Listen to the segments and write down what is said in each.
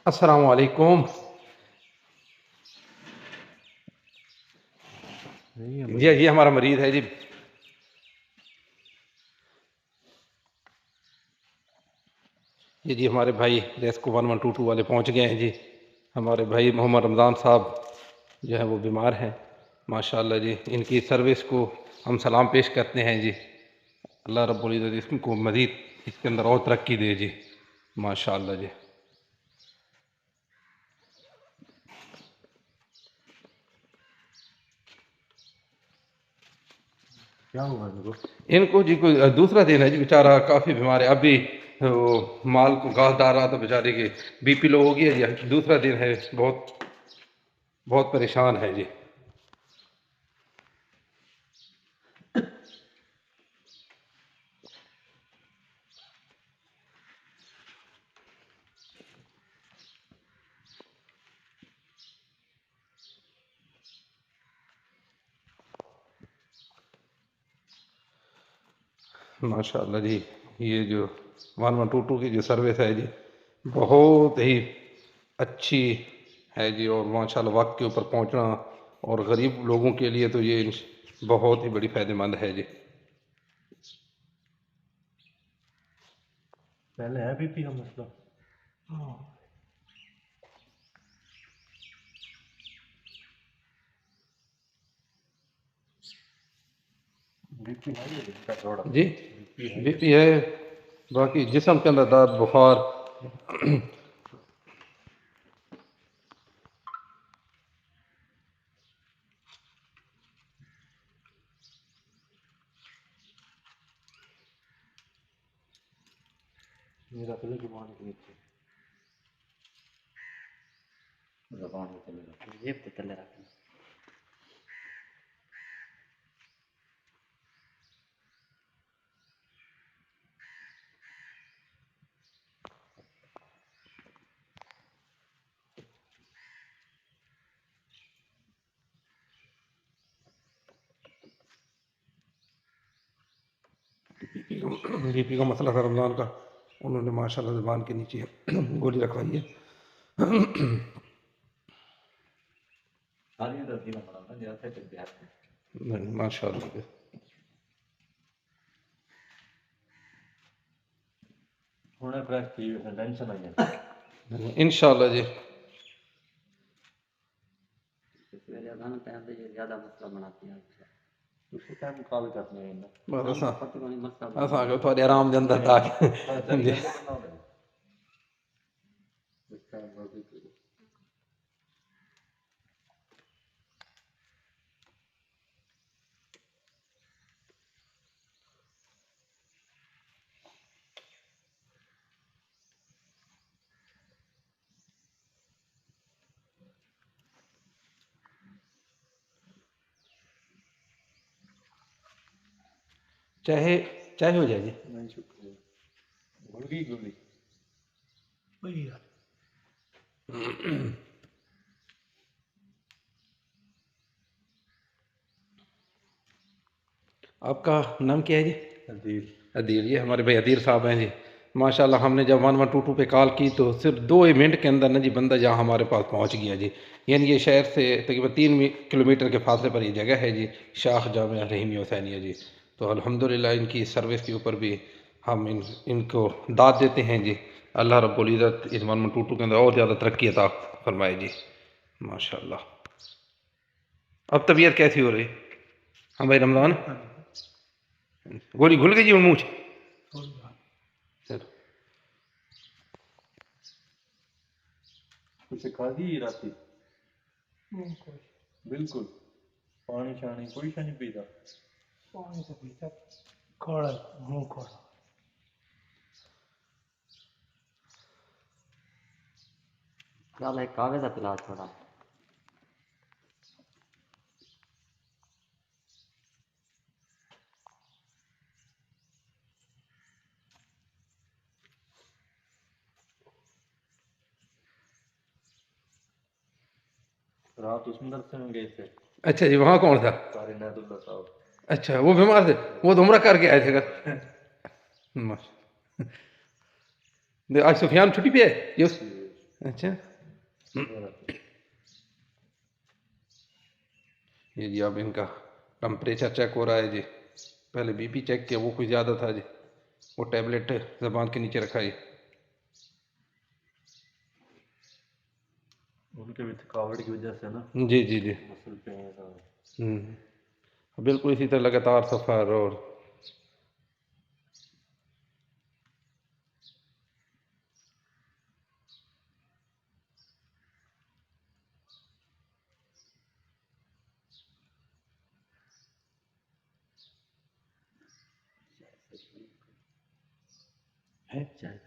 अस्सलाम वालेकुम। ये हमारा मरीज है जी। ये जी हमारे भाई रेस्को 1122 वाले पहुंच गए हैं जी। हमारे भाई मोहम्मद रमज़ान साहब जो है वो बीमार हैं। माशाअल्लाह जी, इनकी सर्विस को हम सलाम पेश करते हैं जी। अल्लाह रब्बुल इज़्ज़त इसको मज़ीद इसके अंदर और तरक्की दे जी। माशाअल्लाह जी। क्या हुआ इनको? इनको जी कोई दूसरा दिन है जी, बेचारा काफ़ी बीमार है। अभी वो माल को घास डाल रहा था, बेचारे की बीपी लो हो गया जी। दूसरा दिन है, बहुत बहुत परेशान है जी। माशाल्लाह जी, ये जो 1122 की जो सर्विस है जी, बहुत ही अच्छी है जी। और माशाल्लाह वक्त के ऊपर पहुंचना और गरीब लोगों के लिए तो ये बहुत ही बड़ी फ़ायदेमंद है जी। पहले है बीपी का मसला? बीपी है ये इसका थोड़ा जी बीपी है। बीपी है, बाकी जिस्म के अंदर दर्द, बुखार। मेरा पहले जुबान के नीचे ज़बान को तले रखना, जेब को तले रखना। बीपी का मसला था रमज़ान का, उन्होंने माशाल्लाह ज़ुबान के नीचे गोली रखवाई है। खाली दर्दी ना पड़ा ना जैसे कर दिया माशाल्लाह। हुणे फ्रेश थी टेंशन आई है। इंशाल्लाह जी। सवेरे अजान टाइम पे ये ज़्यादा मसला बनाती है। उसी टाइम कॉल करने है ना। बस असां पता नहीं मसला असांखे थोड़े आराम दे अंदर ताकि जी। चाहे चाहे हो जाए जी। नहीं शुक्रिया। भूल गई गोली वही यार। आपका नाम क्या है जी? अदील। अदील, ये हमारे भाई अदील साहब हैं जी। माशाल्लाह, हमने जब 1122 पे कॉल की तो सिर्फ 2 मिनट के अंदर ना जी बंदा जहाँ हमारे पास पहुँच गया जी। यानी ये शहर से तकरीबन 3 किलोमीटर के फासले पर ये जगह है जी, शाख जामिया रहीमिया हुसैनिया जी। तो अल्हम्दुलिल्लाह इनकी सर्विस के ऊपर भी हम इनको दाद देते हैं जी। अल्लाह रब्बुल इज़्ज़त इस 1122 के अंदर और ज़्यादा तरक्की अता फरमाए जी। माशाल्लाह। अब तबीयत कैसी हो रही? हाँ भाई रमज़ान, गोली घुल गई जी मुँह च? चलो। कुछ खा दी राती? बिल्कुल पानी शानी कोई सा नहीं पीता? पानी तो पीता, काला मुंह काला। चल एक कावे का पिला छोड़ा। रात उसमें दर्शन में गए थे अच्छा जी, वहाँ कौन था? सारे नैदुल्ला साहब। अच्छा, वो बीमार थे, वो तो उम्रा करके आए थे घर। माशा- आज सुफियान छुट्टी पे है ये अच्छा, ये जी अब इनका टेम्परेचर चेक हो रहा है जी। पहले बीपी चेक किया, वो कुछ ज़्यादा था जी, वो टैबलेट ज़बान के नीचे रखा है। उनके भी थकावट की वजह से ना जी जी जी। मसल पेन का। बिल्कुल इसी तरह लगातार सफ़र और है चाय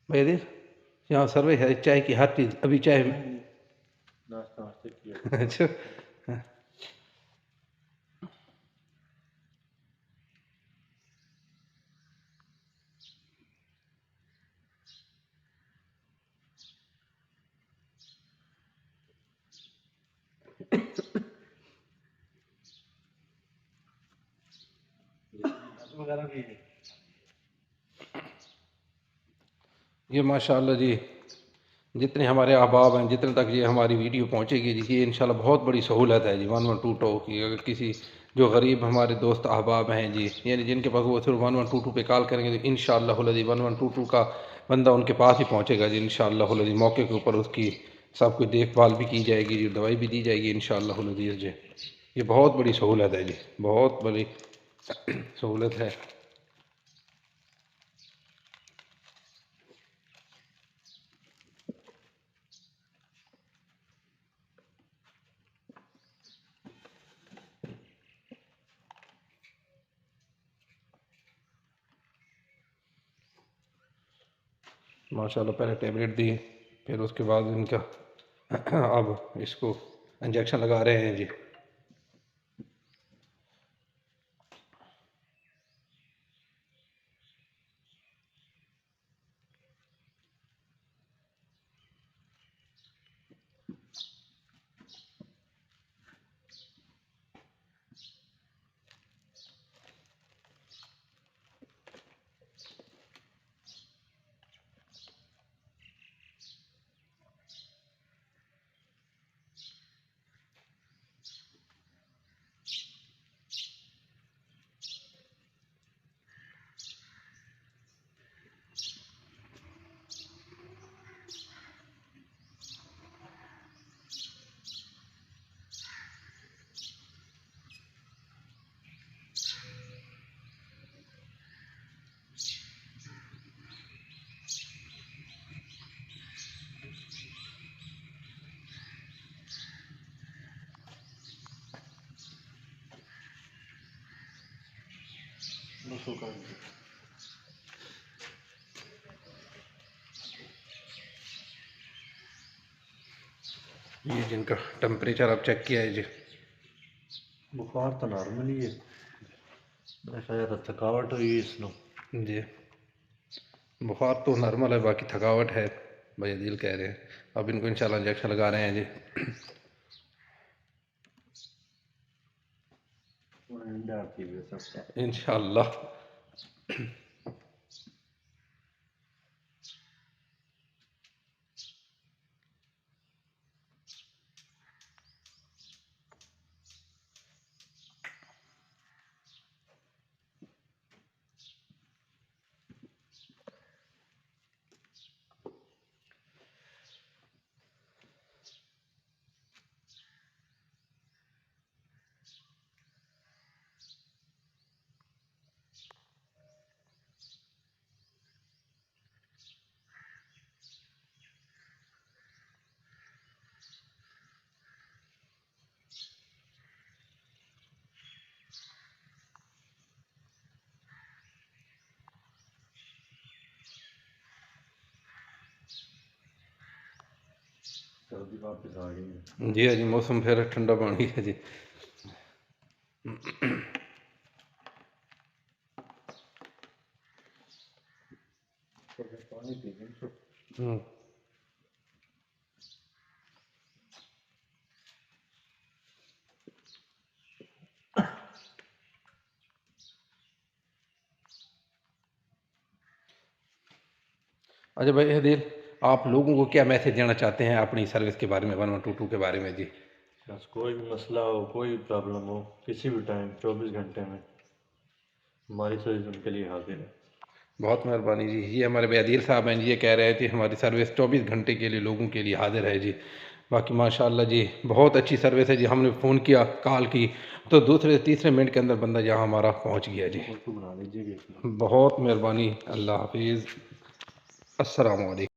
भाई, यहाँ सर्वे है चाय की, हर चीज़ अभी चाय। नाश्ता वास्ते किया। अच्छा, वगैरह भी ये माशाल्लाह जी, जितने हमारे अहबाब हैं, जितने तक ये हमारी वीडियो पहुँचेगी जी, ये इंशाल्लाह बहुत बड़ी सहूलत है जी 1122 की। अगर किसी जो गरीब हमारे दोस्त अहबाब हैं जी, यानी जिनके पास वो सिर्फ 1122 पे कॉल करेंगे तो इंशाल्लाह 1122 का बंदा उनके पास ही पहुँचेगा जी इंशाल्लाह मौके के ऊपर उसकी सब कुछ देखभाल भी की जाएगी जी, दवाई भी दी जाएगी इंशाल्लाह जी। ये बहुत बड़ी सहूलत है जी, बहुत बड़ी सहूलत है। माशाल्लाह पहले टेबलेट दी, फिर उसके बाद इनका अब इसको इंजेक्शन लगा रहे हैं जी। मसल का। ये जिनका टेम्परेचर अब चेक किया है जी। बुखार तो नॉर्मल ही है, शायद थकावट हुई इसनो। जी, बुखार तो नॉर्मल है, बाकी थकावट है भाई दिल कह रहे हैं। अब इनको इंशाल्लाह इंजेक्शन लगा रहे हैं जी। इंशाल्लाह। सर्दी वापस आ गई है। जी हाँ जी, मौसम फिर ठंडा बन गया जी। पानी पी लें। हम्म। अच्छा भाई हदील, आप लोगों को क्या मैसेज देना चाहते हैं अपनी सर्विस के बारे में, 1122 के बारे में जी? बस कोई भी मसला हो, कोई प्रॉब्लम हो, किसी भी टाइम 24 घंटे में हमारी सर्विस उनके लिए हाजिर है। बहुत मेहरबानी जी। ये हमारे भाई अदील साहब हैं जी, ये कह रहे थे हमारी सर्विस 24 घंटे के लिए लोगों के लिए हाजिर है जी। बाकी माशाल्लाह जी बहुत अच्छी सर्विस है जी। हमने फ़ोन किया, कॉल की, तो दूसरे तीसरे मिनट के अंदर बंदा यहाँ हमारा पहुँच गया जी। फोटो बना लीजिएगा। बहुत मेहरबानी। अल्लाह हाफिज़। अस्सलाम वालेकुम।